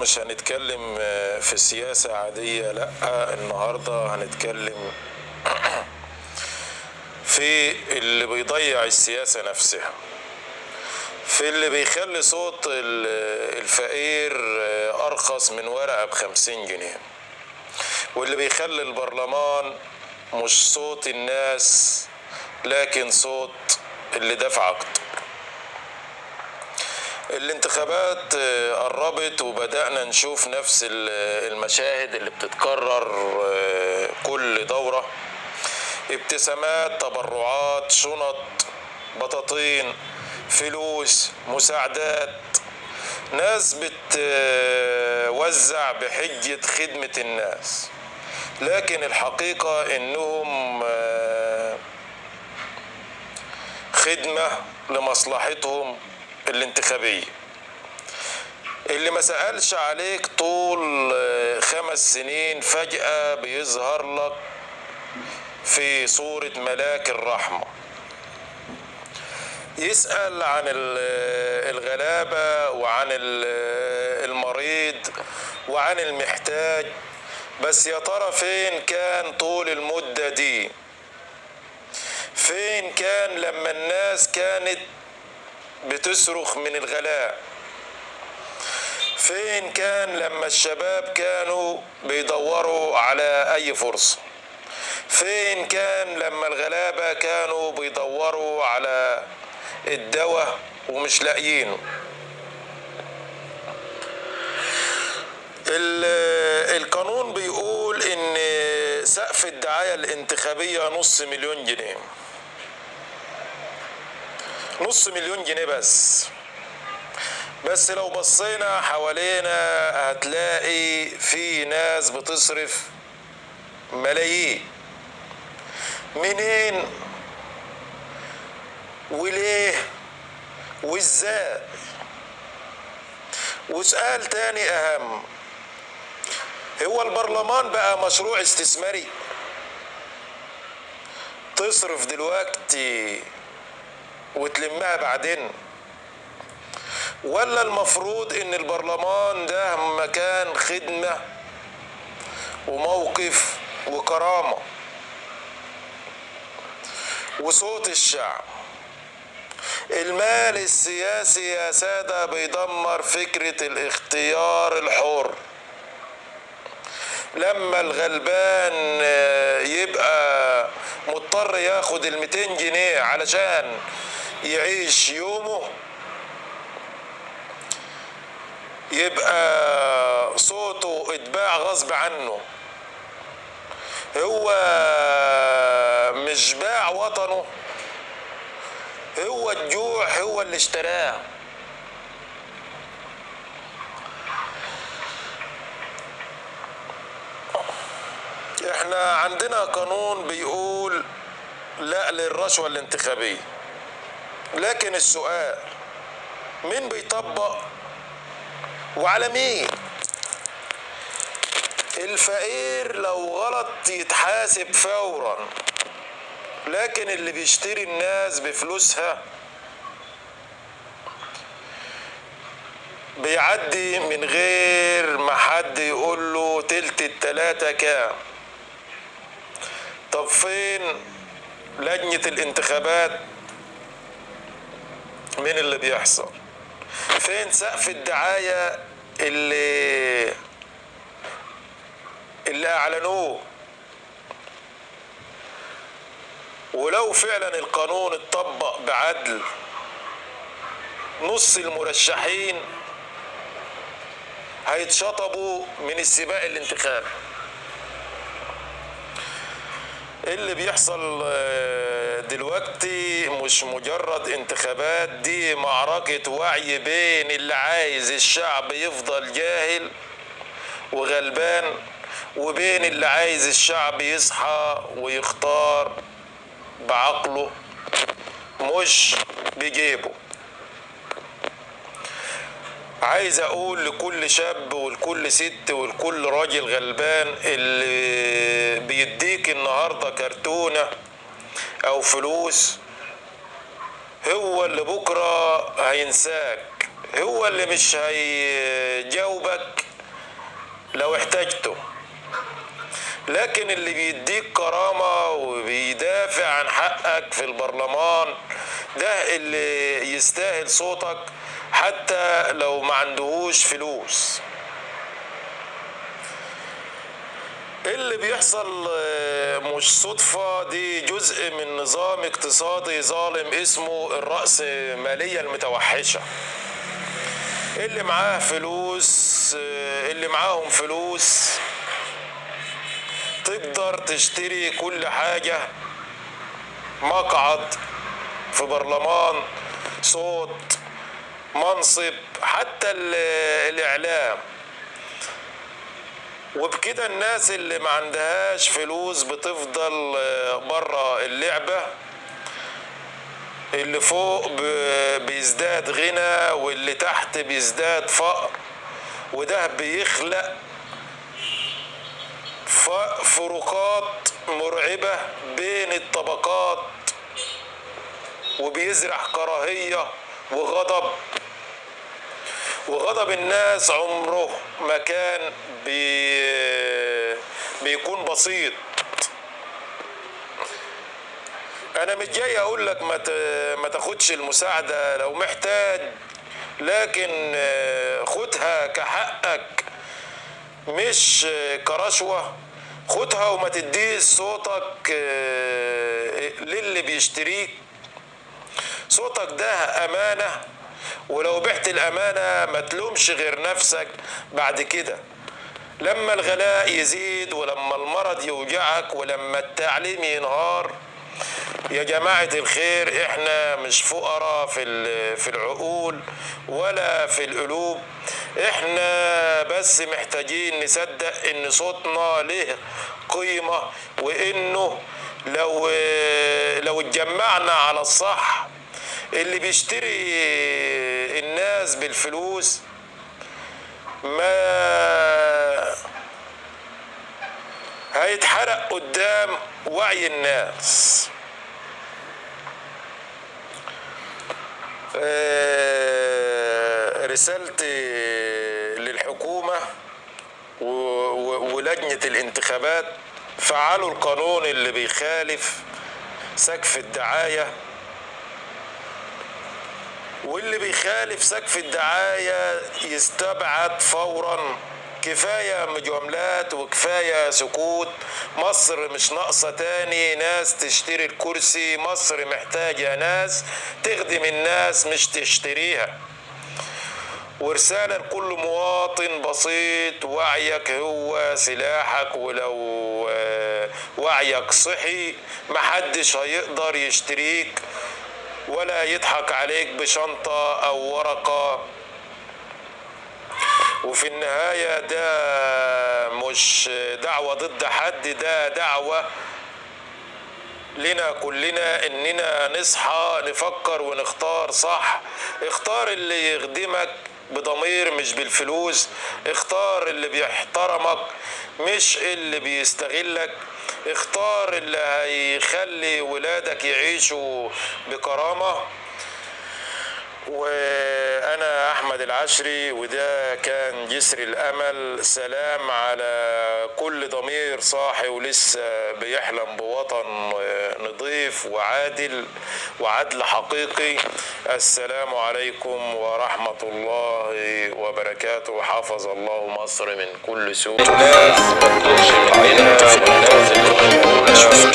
مش هنتكلم في سياسة عادية، لأ النهاردة هنتكلم في اللي بيضيع السياسة نفسها، في اللي بيخلي صوت الفقير أرخص من ورقة ب50 جنيه، واللي بيخلي البرلمان مش صوت الناس لكن صوت اللي دفع أكتر. الانتخابات قربت وبدأنا نشوف نفس المشاهد اللي بتتكرر كل دورة: ابتسامات، تبرعات، شنط، بطاطين، فلوس، مساعدات، ناس بتوزع بحجة خدمة الناس، لكن الحقيقة انهم خدمة لمصلحتهم الانتخابية. اللي ما سألش عليك طول 5 سنين فجأة بيظهر لك في صورة ملاك الرحمة، يسأل عن الغلابة وعن المريض وعن المحتاج، بس يا ترى فين كان طول المدة دي؟ فين كان لما الناس كانت بتصرخ من الغلاء؟ فين كان لما الشباب كانوا بيدوروا على أي فرصة؟ فين كان لما الغلابة كانوا بيدوروا على الدواء ومش لاقيينه؟ القانون بيقول ان سقف الدعاية الانتخابية $500,000. $500,000 بس لو بصينا حوالينا هتلاقي في ناس بتصرف ملايين. منين وليه وازاي؟ وسؤال تاني اهم: هو البرلمان بقى مشروع استثماري تصرف دلوقتي وتلمها بعدين؟ ولا المفروض ان البرلمان ده مكان خدمة وموقف وكرامة وصوت الشعب؟ المال السياسي يا سادة بيدمر فكرة الاختيار الحر. لما الغلبان يبقى مضطر ياخد 200 جنيه علشان يعيش يومه، يبقى صوته اتباع غصب عنه. هو مش باع وطنه، هو الجوع هو اللي اشتراه. احنا عندنا قانون بيقول لا للرشوة الانتخابية، لكن السؤال: مين بيطبق وعلى مين؟ الفقير لو غلط يتحاسب فورا، لكن اللي بيشتري الناس بفلوسها بيعدي من غير ما حد يقول له تلت التلاتة كام. طب فين لجنة الانتخابات من اللي بيحصل؟ فين سقف الدعاية اللي اعلنوه؟ ولو فعلا القانون اتطبق بعدل، نص المرشحين هيتشطبوا من السباق الانتخابي. اللي بيحصل دلوقتي مش مجرد انتخابات، دي معركة وعي بين اللي عايز الشعب يفضل جاهل وغلبان وبين اللي عايز الشعب يصحى ويختار بعقله مش بجيبه. عايز اقول لكل شاب ولكل ست ولكل راجل غلبان اللي بيديك النهاردة كرتونة او فلوس، هو اللي بكرة هينساك، هو اللي مش هيجاوبك لو احتجته. لكن اللي بيديك كرامة وبيدافع عن حقك في البرلمان ده اللي يستاهل صوتك حتى لو ما عندهوش فلوس. اللي بيحصل مش صدفة، دي جزء من نظام اقتصادي ظالم اسمه الرأسمالية المتوحشة. اللي معاه فلوس، اللي معاهم فلوس تقدر تشتري كل حاجة، مقعد في برلمان، صوت، منصب، حتى الإعلام. وبكده الناس اللي ما عندهاش فلوس بتفضل برا اللعبة. اللي فوق بيزداد غنى واللي تحت بيزداد فقر، وده بيخلق فروقات مرعبة بين الطبقات، وبيزرع كراهية وغضب الناس عمره ما كان بيكون بسيط. انا مش جاي اقول لك ما تاخدش المساعدة لو محتاج، لكن خدها كحقك مش كرشوة. خدها وما تديش صوتك للي بيشتريك. صوتك ده امانة، ولو بعت الامانة ما تلومش غير نفسك بعد كده. لما الغلاء يزيد، ولما المرض يوجعك، ولما التعليم ينهار، يا جماعة الخير احنا مش فقراء في العقول ولا في القلوب. احنا بس محتاجين نصدق ان صوتنا له قيمة، وانه لو اتجمعنا على الصح. اللي بيشتري الناس بالفلوس ما هيتحرق قدام وعي الناس. رسالتي للحكومة ولجنة الانتخابات: فعلوا القانون اللي بيخالف سقف الدعاية، واللي بيخالف سقف الدعاية يستبعد فورا. كفاية مجاملات وكفاية سكوت. مصر مش ناقصة تاني ناس تشتري الكرسي، مصر محتاجة ناس تخدم الناس مش تشتريها. ورسالة لكل مواطن بسيط: وعيك هو سلاحك، ولو وعيك صحي محدش هيقدر يشتريك ولا يضحك عليك بشنطة أو ورقة. وفي النهاية ده مش دعوة ضد حد، ده دعوة لنا كلنا إننا نصحى نفكر ونختار صح. اختار اللي يخدمك بضمير مش بالفلوس. اختار اللي بيحترمك مش اللي بيستغلك. اختار اللي هيخلي ولادك يعيشوا بكرامة. وأنا أحمد العشري، وده كان جسر الأمل. سلام على كل ضمير صاحي ولسه بيحلم بوطن نظيف وعدل حقيقي. السلام عليكم ورحمة الله وبركاته. حفظ الله مصر من كل سوء. الناس ما تدورش بعينها، والناس اللي